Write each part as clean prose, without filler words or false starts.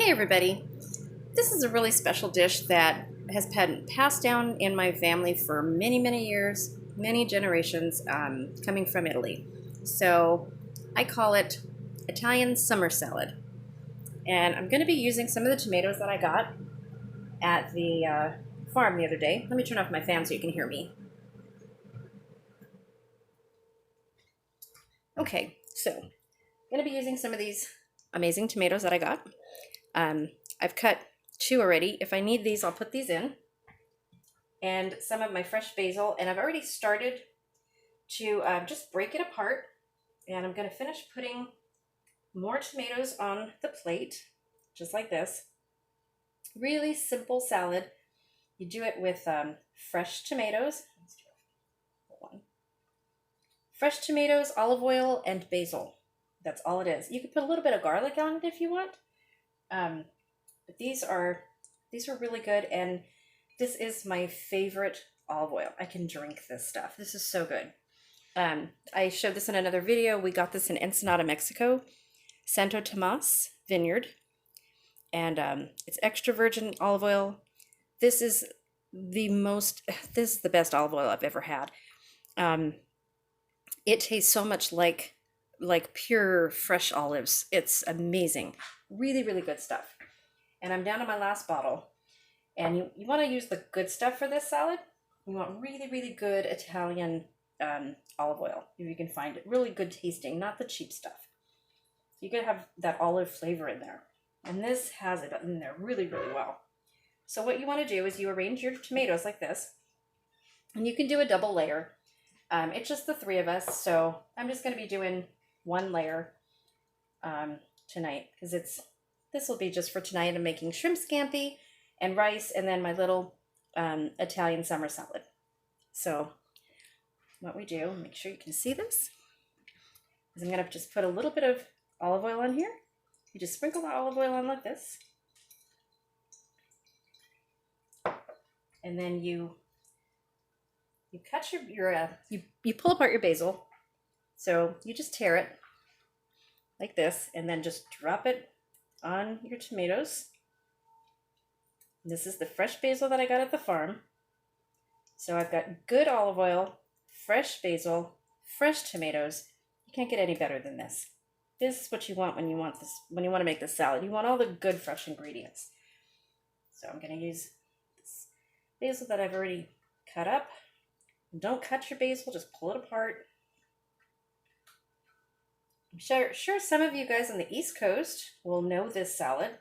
Hey everybody, this is a really special dish that has been passed down in my family for many years, many generations, coming from Italy. So I call it Italian summer salad. And I'm going to be using some of the tomatoes that I got at the farm the other day. Let me turn off my fan so you can hear me. Okay, so I'm going to be using some of these amazing tomatoes that I got. I've cut 2 already. If I need these, I'll put these in. And some of my fresh basil, and I've already started to just break it apart. And I'm going to finish putting more tomatoes on the plate, just like this. Really simple salad. You do it with fresh tomatoes. Fresh tomatoes, olive oil, and basil. That's all it is. You could put a little bit of garlic on it if you want. But these are really good, and this is my favorite olive oil. I can drink this stuff. This is so good. I showed this in another video. We got this in Ensenada, Mexico, Santo Tomas Vineyard, and it's extra virgin olive oil. This is the best olive oil I've ever had. It tastes so much like pure fresh olives. It's amazing. Really good stuff. And I'm down to my last bottle. And you want to use the good stuff for this salad. You want really good Italian olive oil, if you can find it. Really good tasting, not the cheap stuff. You can have that olive flavor in there. And this has it in there really well. So what you want to do is you arrange your tomatoes like this. And you can do a double layer. It's just the 3 of us, so I'm just going to be doing 1 layer tonight, because this will be just for tonight. I'm making shrimp scampi and rice, and then my little Italian summer salad. So what we do, make sure you can see this, is I'm going to just put a little bit of olive oil on here. You just sprinkle the olive oil on like this, and then you cut you pull apart your basil. So you just tear it like this, and then just drop it on your tomatoes. This is the fresh basil that I got at the farm. So I've got good olive oil, fresh basil, fresh tomatoes. You can't get any better than this. This is what you want when you want to make this salad. You want all the good fresh ingredients. So I'm going to use this basil that I've already cut up. Don't cut your basil, just pull it apart. I'm sure some of you guys on the East Coast will know this salad.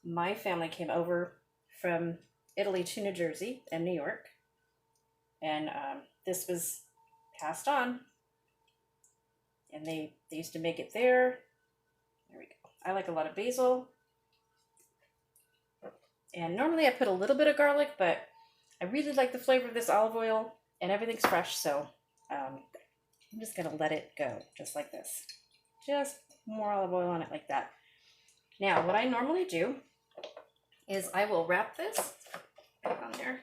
My family came over from Italy to New Jersey and New York, and this was passed on, and they used to make it there. There we go. I like a lot of basil, and normally I put a little bit of garlic, but I really like the flavor of this olive oil, and everything's fresh, so I'm just going to let it go, just like this. Just more olive oil on it like that. Now, what I normally do is I will wrap this on there.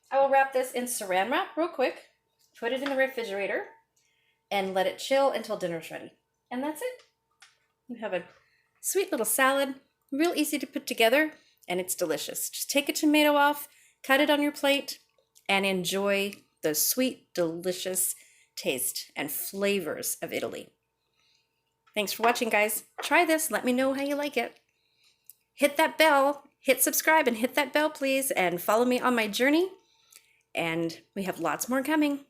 I will wrap this in saran wrap real quick, put it in the refrigerator, and let it chill until dinner's ready. And that's it. You have a sweet little salad, real easy to put together, and it's delicious. Just take a tomato off, cut it on your plate, and enjoy the sweet, delicious taste and flavors of Italy. Thanks for watching, guys. Try this. Let me know how you like it. Hit that bell, hit subscribe, and hit that bell, please, and follow me on my journey. And we have lots more coming.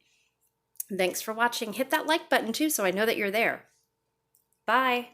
Thanks for watching. Hit that like button, too, so I know that you're there. Bye.